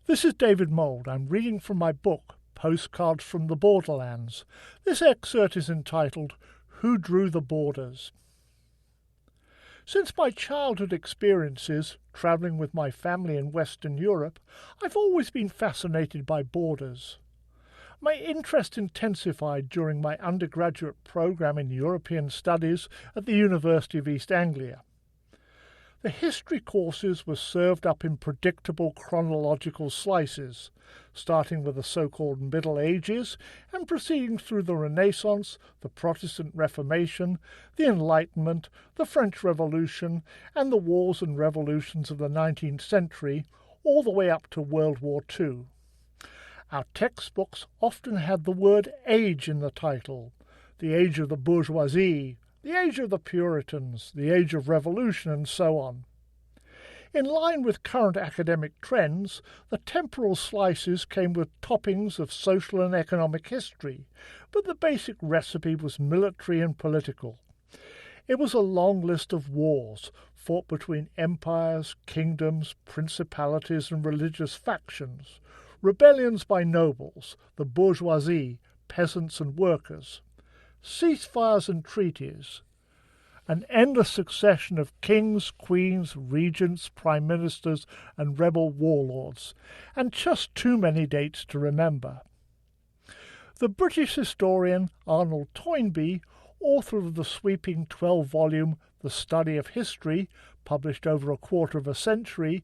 This is David Mould. I'm reading from my book, Postcards from the Borderlands. This excerpt is entitled, Who Drew the Borders? Since my childhood experiences, travelling with my family in Western Europe, I've always been fascinated by borders. My interest intensified during my undergraduate programme in European Studies at the University of East Anglia. The history courses were served up in predictable chronological slices, starting with the so-called Middle Ages and proceeding through the Renaissance, the Protestant Reformation, the Enlightenment, the French Revolution, and the wars and revolutions of the 19th century, all the way up to World War II. Our textbooks often had the word age in the title, the age of the bourgeoisie, the age of the Puritans, the age of revolution, and so on. In line with current academic trends, the temporal slices came with toppings of social and economic history, but the basic recipe was military and political. It was a long list of wars fought between empires, kingdoms, principalities, and religious factions, rebellions by nobles, the bourgeoisie, peasants and workers, ceasefires and treaties, an endless succession of kings, queens, regents, prime ministers, and rebel warlords, and just too many dates to remember. The British historian Arnold Toynbee, author of the sweeping 12-volume The Study of History, published over a quarter of a century,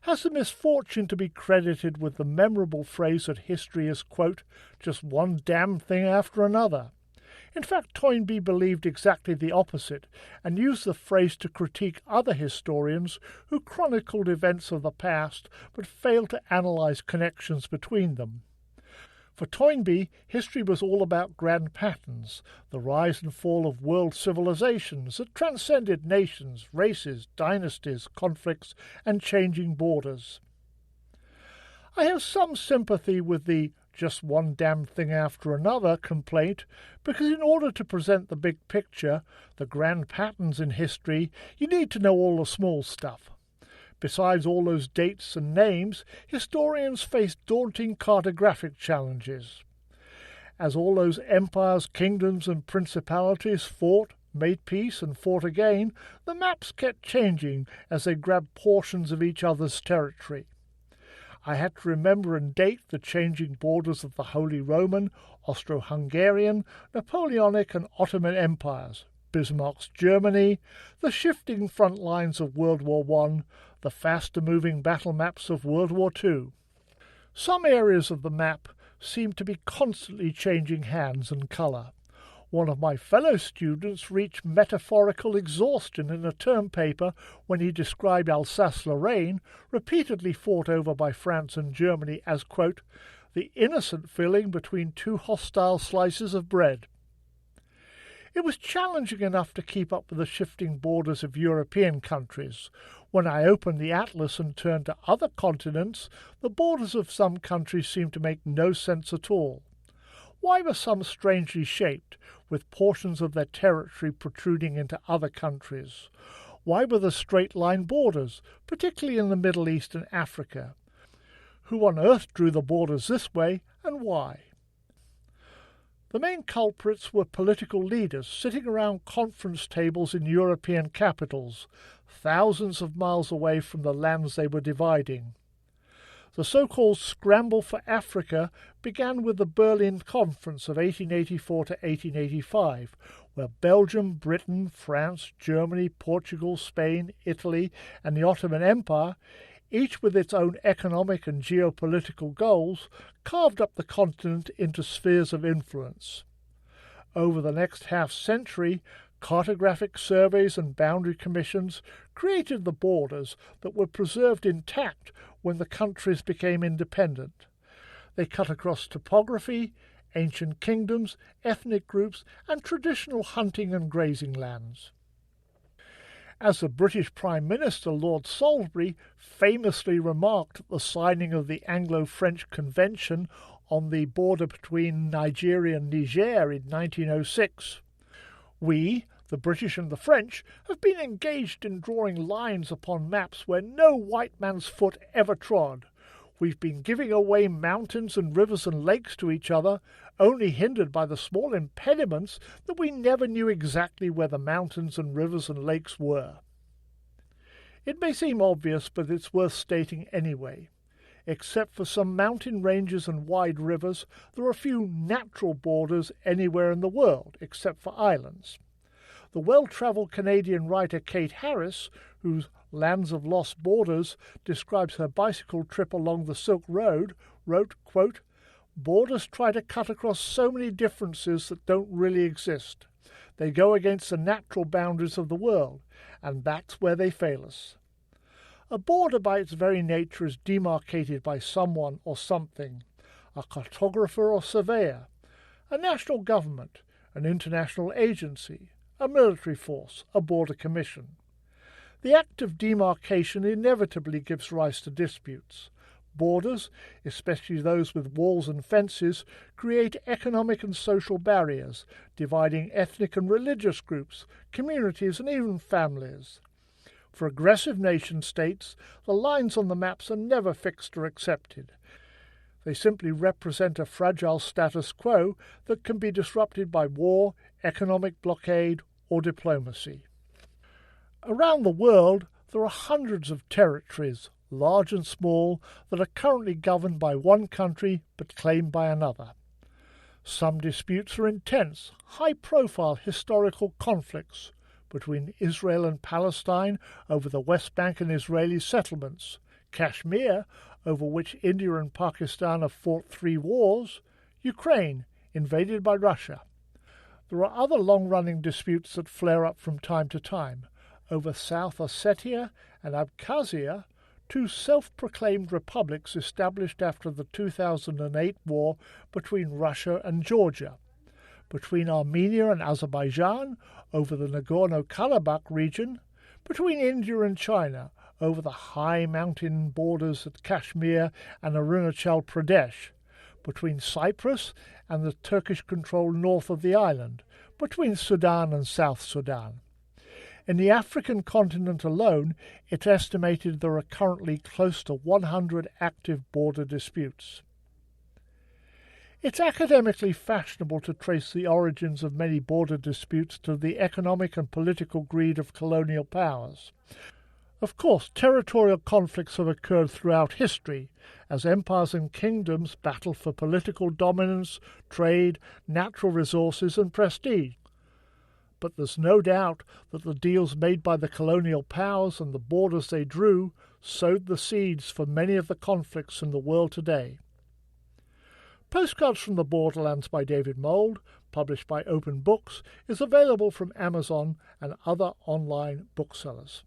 has the misfortune to be credited with the memorable phrase that history is, quote, just one damn thing after another. In fact, Toynbee believed exactly the opposite, and used the phrase to critique other historians who chronicled events of the past but failed to analyse connections between them. For Toynbee, history was all about grand patterns, the rise and fall of world civilizations that transcended nations, races, dynasties, conflicts, and changing borders. I have some sympathy with the just one damn thing after another complaint, because in order to present the big picture, the grand patterns in history, you need to know all the small stuff. Besides all those dates and names, historians face daunting cartographic challenges. As all those empires, kingdoms, and principalities fought, made peace, and fought again, the maps kept changing as they grabbed portions of each other's territory. I had to remember and date the changing borders of the Holy Roman, Austro-Hungarian, Napoleonic and Ottoman empires, Bismarck's Germany, the shifting front lines of World War I, the faster-moving battle maps of World War II. Some areas of the map seemed to be constantly changing hands and colour. One of my fellow students reached metaphorical exhaustion in a term paper when he described Alsace-Lorraine, repeatedly fought over by France and Germany, as, quote, the innocent filling between two hostile slices of bread. It was challenging enough to keep up with the shifting borders of European countries. When I opened the atlas and turned to other continents, the borders of some countries seemed to make no sense at all. Why were some strangely shaped, with portions of their territory protruding into other countries? Why were there straight-line borders, particularly in the Middle East and Africa? Who on earth drew the borders this way, and why? The main culprits were political leaders sitting around conference tables in European capitals, thousands of miles away from the lands they were dividing. The so-called Scramble for Africa began with the Berlin Conference of 1884 to 1885, where Belgium, Britain, France, Germany, Portugal, Spain, Italy, and the Ottoman Empire, each with its own economic and geopolitical goals, carved up the continent into spheres of influence. Over the next half-century, cartographic surveys and boundary commissions created the borders that were preserved intact when the countries became independent. They cut across topography, ancient kingdoms, ethnic groups, and traditional hunting and grazing lands. As the British Prime Minister Lord Salisbury famously remarked at the signing of the Anglo-French Convention on the border between Nigeria and Niger in 1906, "We, the British and the French, have been engaged in drawing lines upon maps where no white man's foot ever trod. We've been giving away mountains and rivers and lakes to each other, only hindered by the small impediments that we never knew exactly where the mountains and rivers and lakes were. It may seem obvious, but it's worth stating anyway. Except for some mountain ranges and wide rivers, there are few natural borders anywhere in the world, except for islands. The well-travelled Canadian writer Kate Harris, whose Lands of Lost Borders describes her bicycle trip along the Silk Road, wrote, quote, "Borders try to cut across so many differences that don't really exist. They go against the natural boundaries of the world, and that's where they fail us. A border by its very nature is demarcated by someone or something, a cartographer or surveyor, a national government, an international agency, a military force, a border commission. The act of demarcation inevitably gives rise to disputes. Borders, especially those with walls and fences, create economic and social barriers, dividing ethnic and religious groups, communities and even families. For aggressive nation-states, the lines on the maps are never fixed or accepted. They simply represent a fragile status quo that can be disrupted by war, economic blockade, or diplomacy. Around the world, there are hundreds of territories, large and small, that are currently governed by one country but claimed by another. Some disputes are intense, high-profile historical conflicts between Israel and Palestine over the West Bank and Israeli settlements, Kashmir, over which India and Pakistan have fought 3 wars, Ukraine, invaded by Russia. There are other long-running disputes that flare up from time to time, over South Ossetia and Abkhazia, 2 self-proclaimed republics established after the 2008 war between Russia and Georgia, between Armenia and Azerbaijan over the Nagorno-Karabakh region, between India and China over the high mountain borders at Kashmir and Arunachal Pradesh, between Cyprus and the Turkish-controlled north of the island, between Sudan and South Sudan. In the African continent alone, it's estimated there are currently close to 100 active border disputes. It's academically fashionable to trace the origins of many border disputes to the economic and political greed of colonial powers. Of course, territorial conflicts have occurred throughout history, as empires and kingdoms battle for political dominance, trade, natural resources and prestige. But there's no doubt that the deals made by the colonial powers and the borders they drew sowed the seeds for many of the conflicts in the world today. Postcards from the Borderlands by David Mould, published by Open Books, is available from Amazon and other online booksellers.